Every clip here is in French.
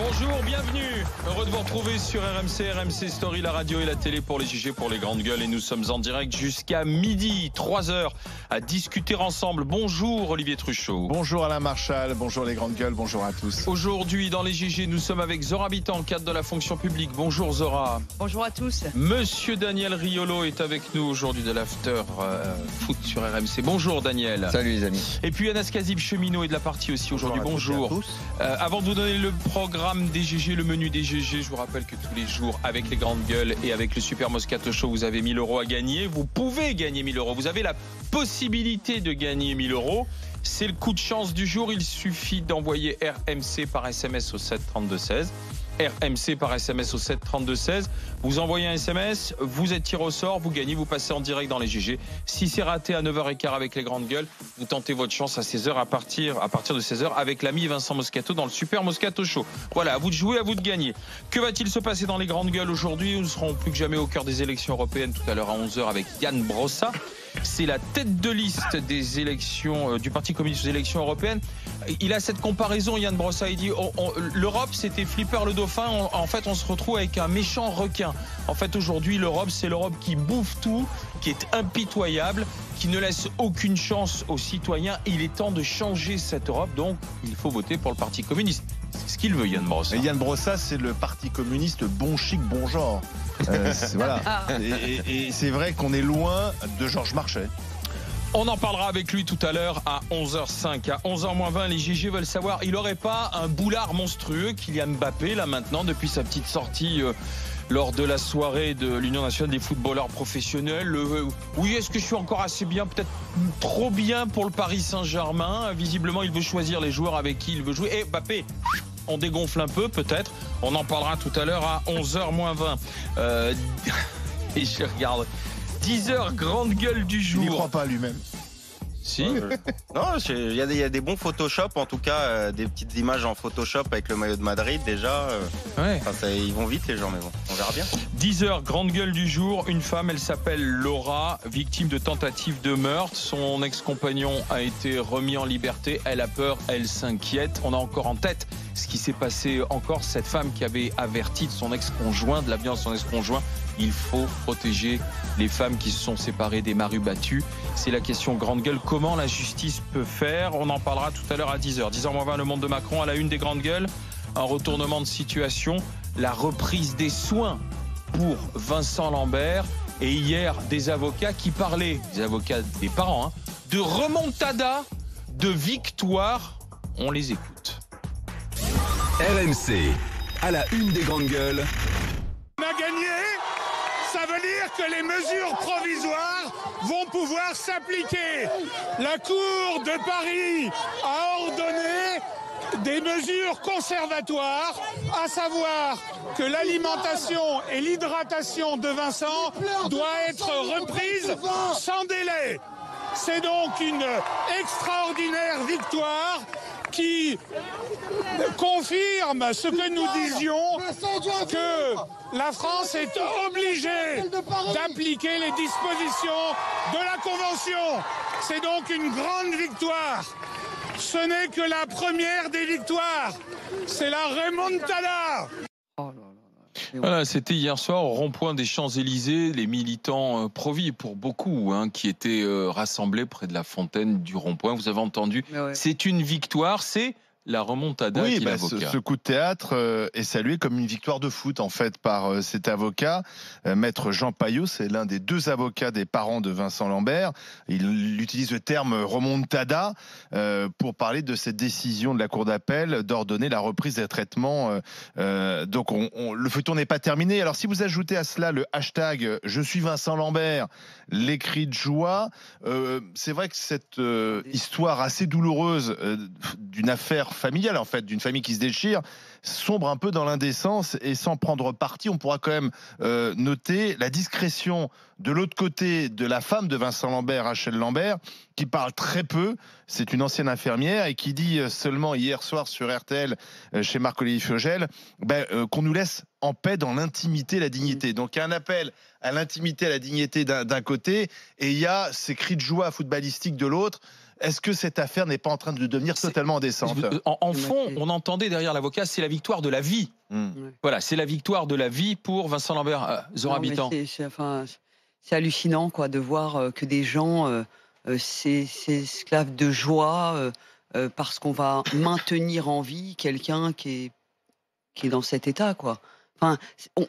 Bonjour, bienvenue. Heureux de vous retrouver sur RMC Story, la radio et la télé pour les JG, pour les grandes gueules. Et nous sommes en direct jusqu'à midi, 3 heures, à discuter ensemble. Bonjour Olivier Truchot. Bonjour Alain Marchal, bonjour les grandes gueules, bonjour à tous. Aujourd'hui, dans les JG, nous sommes avec Zora Habitant, cadre de la fonction publique. Bonjour Zora. Bonjour à tous. Monsieur Daniel Riolo est avec nous aujourd'hui de l'After Foot sur RMC. Bonjour Daniel. Salut les amis. Et puis Anas Kazib Cheminot est de la partie aussi aujourd'hui. Bonjour. Avant de vous donner le programme des GG, le menu des GG, je vous rappelle que tous les jours, avec les grandes gueules et avec le Super Moscato Show, vous avez 1000 € à gagner. Vous pouvez gagner 1000 €. Vous avez la possibilité de gagner 1000 €. C'est le coup de chance du jour. Il suffit d'envoyer RMC par SMS au 7 32 16. RMC par SMS au 7 32 16. Vous envoyez un SMS, vous êtes tiré au sort, vous gagnez, vous passez en direct dans les GG. Si c'est raté à 9h15 avec les grandes gueules, vous tentez votre chance à 16h à partir de 16h avec l'ami Vincent Moscato dans le Super Moscato Show. Voilà, à vous de jouer, à vous de gagner. Que va-t-il se passer dans les grandes gueules aujourd'hui? Nous serons plus que jamais au cœur des élections européennes tout à l'heure à 11h avec Yann Brossa. C'est la tête de liste des élections du Parti communiste aux élections européennes. Il a cette comparaison, Yann Brossa, il dit l'Europe c'était Flipper le dauphin, en fait on se retrouve avec un méchant requin. En fait aujourd'hui l'Europe c'est l'Europe qui bouffe tout, qui est impitoyable, qui ne laisse aucune chance aux citoyens. Il est temps de changer cette Europe, donc il faut voter pour le Parti communiste. C'est ce qu'il veut, Yann Brossa. Et Yann Brossa, c'est le Parti communiste bon chic, bon genre. Voilà. Et c'est vrai qu'on est loin de Georges Marchais. On en parlera avec lui tout à l'heure à 11h05. À 11h20, les GG veulent savoir, il n'aurait pas un boulard monstrueux, Kylian Mbappé, là maintenant, depuis sa petite sortie lors de la soirée de l'Union nationale des footballeurs professionnels. Oui, est-ce que je suis encore assez bien? Peut-être trop bien pour le Paris Saint-Germain. Visiblement, il veut choisir les joueurs avec qui il veut jouer. Et Mbappé, on dégonfle un peu peut-être. On en parlera tout à l'heure à 11h20. Et je regarde 10h, grande gueule du jour. Il n'y croit pas à lui-même. Si. Non, il y a des bons Photoshop, en tout cas, des petites images en Photoshop avec le maillot de Madrid déjà. Ouais. Ils vont vite les gens, mais bon, on verra bien. 10h, grande gueule du jour. Une femme, elle s'appelle Laura, victime de tentative de meurtre. Son ex-compagnon a été remis en liberté. Elle a peur, elle s'inquiète. On a encore en tête ce qui s'est passé encore. Cette femme qui avait averti de son ex-conjoint, de la violence de son ex-conjoint. Il faut protéger les femmes qui se sont séparées des marus battus. C'est la question grande gueule. Comment la justice peut faire? On en parlera tout à l'heure à 10h. 10h20, le monde de Macron à la une des grandes gueules. Un retournement de situation. La reprise des soins pour Vincent Lambert. Et hier, des avocats qui parlaient, des avocats des parents, de remontada, de victoire. On les écoute. RMC, à la une des grandes gueules. On a gagné, ça veut dire que les mesures provisoires vont pouvoir s'appliquer. La Cour de Paris a ordonné des mesures conservatoires, à savoir que l'alimentation et l'hydratation de Vincent doivent être reprises sans délai. C'est donc une extraordinaire victoire qui confirme ce que nous disions, que la France est obligée d'appliquer les dispositions de la Convention. C'est donc une grande victoire. Ce n'est que la première des victoires. C'est la remontada. Voilà, c'était hier soir au rond-point des Champs-Élysées, les militants pro-vie pour beaucoup qui étaient rassemblés près de la fontaine du rond-point. Vous avez entendu, c'est une victoire, c'est la remontada qui est l'avocat. Ce coup de théâtre est salué comme une victoire de foot en fait par cet avocat, maître Jean Paillot. C'est l'un des deux avocats des parents de Vincent Lambert. Il utilise le terme remontada pour parler de cette décision de la Cour d'appel d'ordonner la reprise des traitements. Donc le feuilleton n'est pas terminé. Alors si vous ajoutez à cela le hashtag je suis Vincent Lambert, les cris de joie, c'est vrai que cette histoire assez douloureuse d'une affaire familiale, en fait, d'une famille qui se déchire, sombre un peu dans l'indécence. Et sans prendre parti, on pourra quand même noter la discrétion de l'autre côté de la femme de Vincent Lambert, Rachel Lambert, qui parle très peu. C'est une ancienne infirmière et qui dit seulement hier soir sur RTL chez Marc-Olivier Fogel qu'on nous laisse en paix dans l'intimité, la dignité. Donc il y a un appel à l'intimité, à la dignité d'un côté, et il y a ces cris de joie footballistiques de l'autre. Est-ce que cette affaire n'est pas en train de devenir totalement indécente? En fond, on entendait derrière l'avocat, c'est la victoire victoire de la vie. Voilà, c'est la victoire de la vie pour Vincent Lambert. Zora Habitant. C'est hallucinant quoi, de voir que des gens, ces esclaves de joie, parce qu'on va maintenir en vie quelqu'un qui est dans cet état, quoi. Enfin,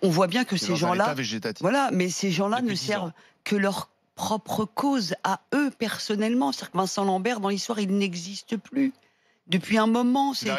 on voit bien que ces gens-là, voilà, mais ces gens-là ne servent que leur propre cause à eux personnellement. C'est-à-dire que Vincent Lambert, dans l'histoire, il n'existe plus. Depuis un moment, c'est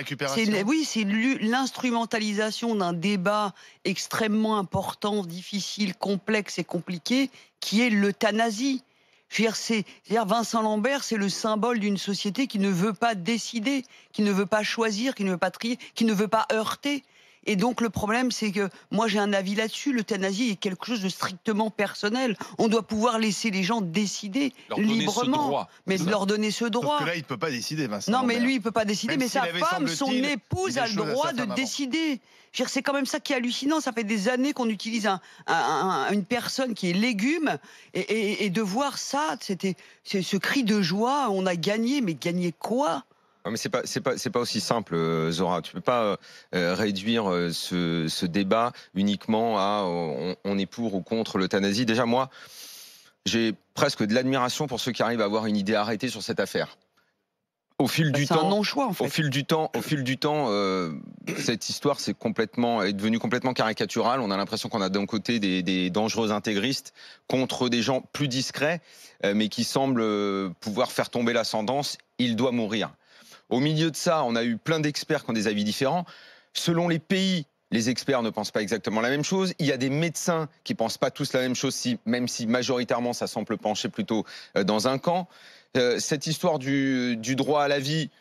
l'instrumentalisation d'un débat extrêmement important, difficile, complexe et compliqué, qui est l'euthanasie. C'est-à-dire Vincent Lambert, c'est le symbole d'une société qui ne veut pas décider, qui ne veut pas choisir, qui ne veut pas trier, qui ne veut pas heurter. Et donc le problème, c'est que moi j'ai un avis là-dessus, l'euthanasie est quelque chose de strictement personnel. On doit pouvoir laisser les gens décider librement, mais leur donner ce droit. Sauf que là, il ne peut pas décider, Vincent Non, Lambert. mais lui, il ne peut pas décider, Même mais sa femme, son épouse a le droit de décider. C'est quand même ça qui est hallucinant. Ça fait des années qu'on utilise une personne qui est légume, et de voir ça, c'est ce cri de joie, on a gagné, mais gagné quoi ? Non, mais c'est pas aussi simple, Zora. Tu peux pas réduire ce débat uniquement à on est pour ou contre l'euthanasie. Déjà, moi, j'ai presque de l'admiration pour ceux qui arrivent à avoir une idée arrêtée sur cette affaire. Au fil du temps, un non-choix, en fait. Au fil du temps, cette histoire est devenue complètement caricaturale. On a l'impression qu'on a d'un côté des dangereux intégristes contre des gens plus discrets, mais qui semblent pouvoir faire tomber l'ascendance. Il doit mourir. Au milieu de ça, on a eu plein d'experts qui ont des avis différents. Selon les pays, les experts ne pensent pas exactement la même chose. Il y a des médecins qui ne pensent pas tous la même chose, même si majoritairement ça semble pencher plutôt dans un camp. Cette histoire du droit à la vie,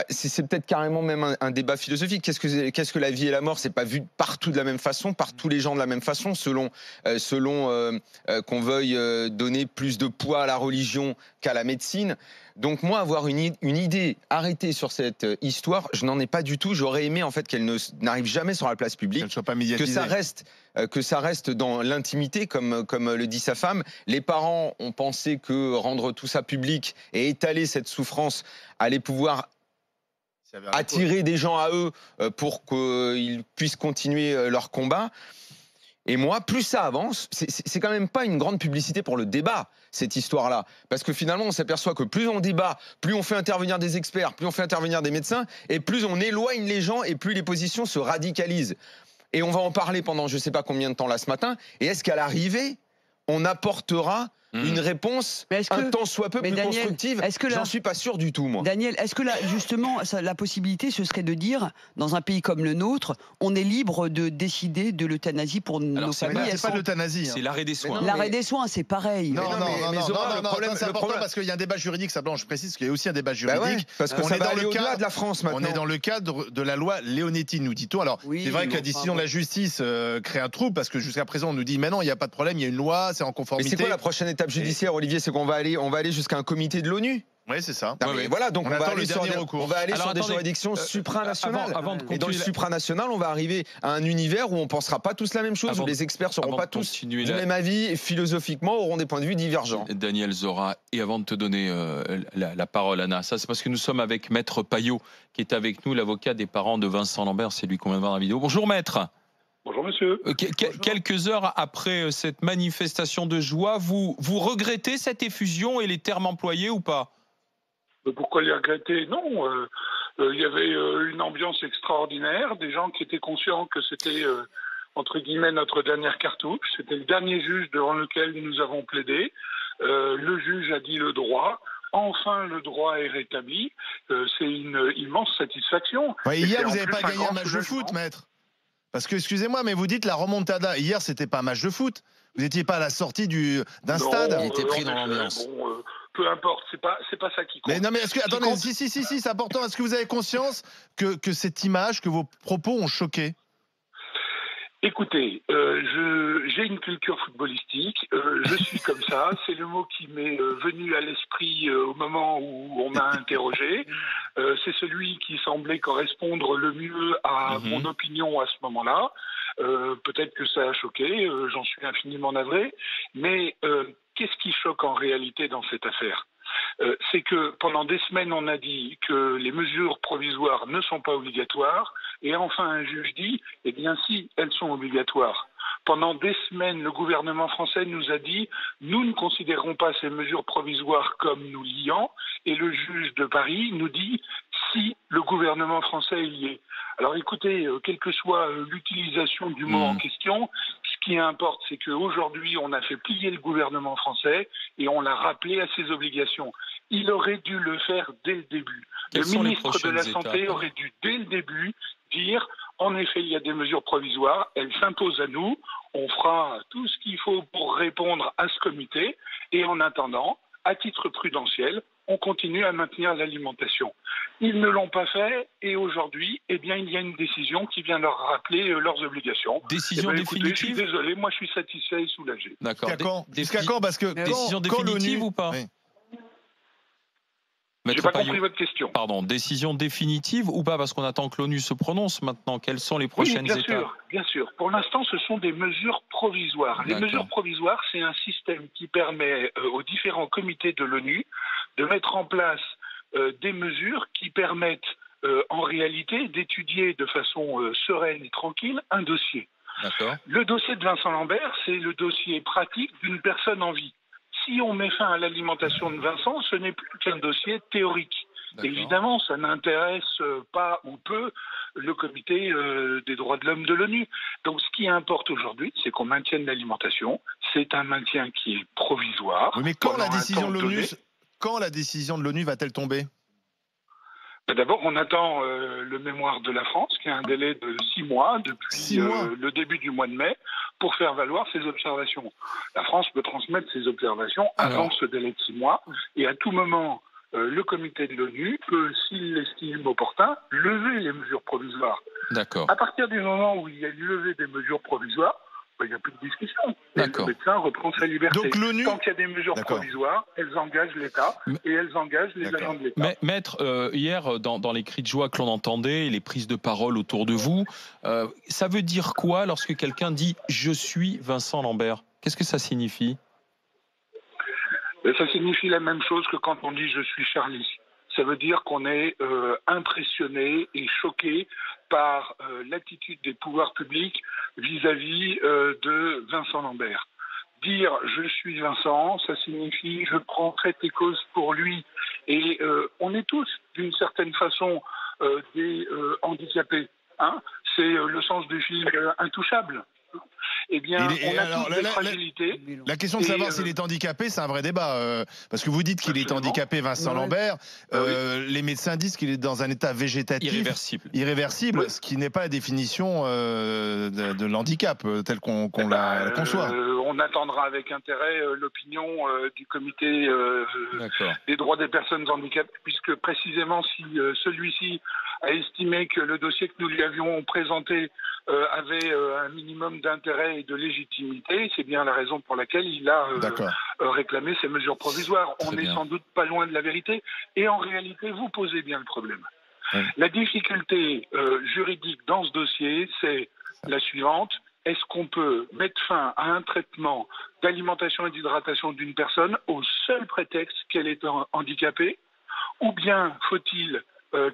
c'est peut-être carrément même un débat philosophique. Qu'est-ce que la vie et la mort? C'est pas vu partout de la même façon, par tous les gens de la même façon, selon qu'on veuille donner plus de poids à la religion qu'à la médecine. Donc moi, avoir une idée arrêtée sur cette histoire, je n'en ai pas du tout. J'aurais aimé en fait qu'elle n'arrive jamais sur la place publique, soit pas médiatisée. que ça reste dans l'intimité, comme le dit sa femme. Les parents ont pensé que rendre tout ça public et étaler cette souffrance allait pouvoir attirer des gens à eux pour qu'ils puissent continuer leur combat. Et moi, plus ça avance, c'est quand même pas une grande publicité pour le débat, cette histoire-là. Parce que finalement, on s'aperçoit que plus on débat, plus on fait intervenir des experts, plus on fait intervenir des médecins, et plus on éloigne les gens, et plus les positions se radicalisent. Et on va en parler pendant je sais pas combien de temps là ce matin. Et est-ce qu'à l'arrivée, on apportera une réponse un tant soit peu plus constructive? J'en suis pas sûr du tout, moi. Daniel, est-ce que là, justement, la possibilité, ce serait de dire, dans un pays comme le nôtre, on est libre de décider de l'euthanasie pour nos familles? C'est pas l'euthanasie. C'est l'arrêt des soins. L'arrêt des soins, c'est pareil. Non, c'est important parce qu'il y a un débat juridique, ça, je précise qu'il y a aussi un débat juridique. Parce qu'on est dans le cadre de la France maintenant. On est dans le cadre de la loi Leonetti, nous dit-on. Alors, c'est vrai que la décision de la justice crée un trouble, parce que jusqu'à présent, on nous dit, mais non, il n'y a pas de problème, il y a une loi, c'est en conformité. Mais c'est quoi la prochaine étape judiciaire, Olivier? C'est qu'on va aller jusqu'à un comité de l'ONU. Oui, c'est ça. Voilà, donc on va aller sur des juridictions supranationales. Et dans le supranational, on va arriver à un univers où on ne pensera pas tous la même chose, où les experts ne seront pas tous du même avis et philosophiquement auront des points de vue divergents. Daniel, Zora, et avant de te donner la parole, Anna, ça c'est parce que nous sommes avec Maître Payot, qui est avec nous, l'avocat des parents de Vincent Lambert. C'est lui qu'on vient de voir dans la vidéo. Bonjour, Maître. Bonjour monsieur. Quelques heures après cette manifestation de joie, vous regrettez cette effusion et les termes employés ou pas? Pourquoi les regretter? Non, il y avait une ambiance extraordinaire, des gens qui étaient conscients que c'était entre guillemets notre dernière cartouche, c'était le dernier juge devant lequel nous avons plaidé, le juge a dit le droit. Enfin, le droit est rétabli. C'est une immense satisfaction. Hier, vous n'avez pas gagné un match de foot, maître? Parce que, excusez-moi, mais vous dites la remontada. Hier, c'était pas un match de foot. Vous n'étiez pas à la sortie d'un stade. Il était pris dans l'ambiance. Peu importe, c'est pas ça qui compte. Mais non, mais est-ce que, attendez, si, c'est important. Est-ce que vous avez conscience que cette image, que vos propos ont choqué? Écoutez, j'ai une culture footballistique, je suis comme ça, c'est le mot qui m'est venu à l'esprit au moment où on m'a interrogé, c'est celui qui semblait correspondre le mieux à mon opinion à ce moment-là, peut-être que ça a choqué, j'en suis infiniment navré, mais qu'est-ce qui choque en réalité dans cette affaire ? C'est que pendant des semaines, on a dit que les mesures provisoires ne sont pas obligatoires, Et enfin, un juge dit, eh bien si, elles sont obligatoires. Pendant des semaines, le gouvernement français nous a dit « Nous ne considérons pas ces mesures provisoires comme nous liant ». Et le juge de Paris nous dit « Si le gouvernement français y est ». Alors écoutez, quelle que soit l'utilisation du mot en question, ce qui importe, c'est qu'aujourd'hui, on a fait plier le gouvernement français et on l'a rappelé à ses obligations. Il aurait dû le faire dès le début. Le ministre de la Santé aurait dû, dès le début, dire « En effet, il y a des mesures provisoires, elles s'imposent à nous, on fera tout ce qu'il faut pour répondre à ce comité, et en attendant, à titre prudentiel, on continue à maintenir l'alimentation. » Ils ne l'ont pas fait, et aujourd'hui, eh bien, il y a une décision qui vient leur rappeler leurs obligations. Décision définitive. Écoutez, je suis désolé, moi je suis satisfait et soulagé. D'accord. Jusqu'à quand? Parce que décision définitive ou pas? Oui. J'ai pas compris votre question. Pardon, décision définitive ou pas? Parce qu'on attend que l'ONU se prononce maintenant. Quelles sont les prochaines étapes? Bien sûr. Pour l'instant, ce sont des mesures provisoires. Les mesures provisoires, c'est un système qui permet aux différents comités de l'ONU de mettre en place des mesures qui permettent en réalité d'étudier de façon sereine et tranquille un dossier. Le dossier de Vincent Lambert, c'est le dossier pratique d'une personne en vie. Si on met fin à l'alimentation de Vincent, ce n'est plus qu'un dossier théorique. Évidemment, ça n'intéresse pas ou peu le comité des droits de l'homme de l'ONU. Donc ce qui importe aujourd'hui, c'est qu'on maintienne l'alimentation. C'est un maintien qui est provisoire. Oui, mais quand la décision de l'ONU va-t-elle tomber? D'abord, on attend le mémoire de la France, qui a un délai de 6 mois depuis le début du mois de mai, pour faire valoir ses observations. La France peut transmettre ses observations avant ce délai de 6 mois, et à tout moment, le comité de l'ONU peut, s'il l'estime opportun, lever les mesures provisoires. À partir du moment où il y a une levée des mesures provisoires, il n'y a plus de discussion. Le médecin reprend sa liberté. Donc, l'ONU... Tant qu'il y a des mesures provisoires, elles engagent l'État et elles engagent les agents de l'État. Maître, hier, dans les cris de joie que l'on entendait, les prises de parole autour de vous, ça veut dire quoi lorsque quelqu'un dit « Je suis Vincent Lambert » ? Qu'est-ce que ça signifie ? Ça signifie la même chose que quand on dit « Je suis Charlie ». Ça veut dire qu'on est impressionné et choqué par l'attitude des pouvoirs publics vis-à-vis de Vincent Lambert. Dire « je suis Vincent », ça signifie « je prends fait et cause pour lui ». Et on est tous, d'une certaine façon, des handicapés. C'est le sens du film « Intouchable ». Eh bien, on a tous des fragilités. La question de savoir s'il est handicapé, c'est un vrai débat. Parce que vous dites qu'il est handicapé, Vincent Lambert. Les médecins disent qu'il est dans un état végétatif. Irréversible, ce qui n'est pas la définition de l'handicap, tel qu'on la conçoit. On attendra avec intérêt l'opinion du comité des droits des personnes handicapées, puisque précisément si celui-ci a estimé que le dossier que nous lui avions présenté avait un minimum d'intérêt et de légitimité, c'est bien la raison pour laquelle il a réclamé ces mesures provisoires. On n'est sans doute pas loin de la vérité, et en réalité, vous posez bien le problème. La difficulté juridique dans ce dossier, c'est la suivante. Est-ce qu'on peut mettre fin à un traitement d'alimentation et d'hydratation d'une personne au seul prétexte qu'elle est handicapée, ou bien faut-il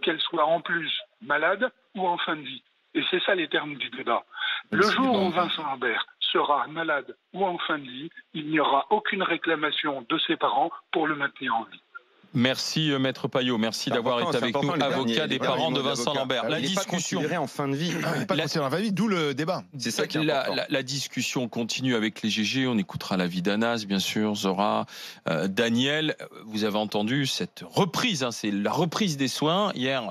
qu'elle soit en plus malade ou en fin de vie? Et c'est ça les termes du débat. Le jour où Vincent Lambert sera malade ou en fin de vie, il n'y aura aucune réclamation de ses parents pour le maintenir en vie. Merci Maître Payot, merci d'avoir été avec nous, avocat des parents de Vincent Lambert. La discussion en fin de vie, d'où le débat. C'est ça qui est important. La discussion continue avec les GG, on écoutera l'avis d'Anas, bien sûr, Zora, Daniel. Vous avez entendu cette reprise, c'est la reprise des soins. Hier,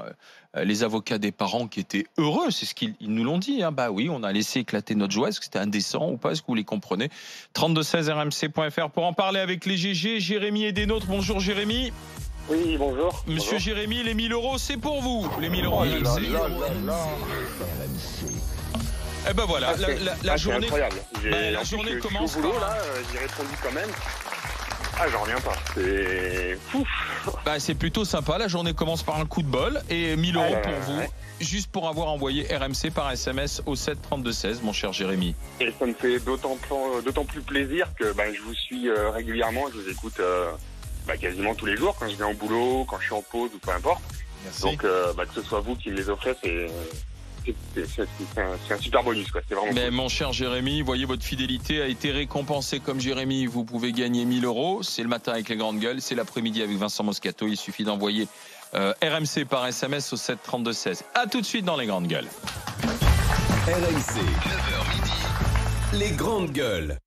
les avocats des parents qui étaient heureux, c'est ce qu'ils nous l'ont dit. Bah oui, on a laissé éclater notre joie. Est-ce que c'était indécent ou pas? Est-ce que vous les comprenez? 3216 rmc.fr pour en parler avec les GG. Jérémy est des nôtres. Bonjour Jérémy. Oui, bonjour. Monsieur Jérémy, les 1000 €, c'est pour vous. Les 1000 € RMC. Eh ben voilà, la journée. Incroyable. La journée commence. Je suis au boulot, là, j'ai répondu quand même. J'en reviens pas. C'est fouf. C'est plutôt sympa. La journée commence par un coup de bol et 1000 € pour vous, juste pour avoir envoyé RMC par SMS au 7 32 16, mon cher Jérémy. Et ça me fait d'autant plus plaisir que je vous suis régulièrement. Je vous écoute quasiment tous les jours quand je viens au boulot, quand je suis en pause ou peu importe. Merci. Donc que ce soit vous qui me les offrez, c'est un super bonus, quoi. C'est vraiment Mais cool. mon cher Jérémy, voyez, votre fidélité a été récompensée. Comme Jérémy, vous pouvez gagner 1000 €. C'est le matin avec les grandes gueules, c'est l'après-midi avec Vincent Moscato. Il suffit d'envoyer RMC par SMS au 7 32 16. À tout de suite dans les grandes gueules. RMC, 9h midi, les grandes gueules.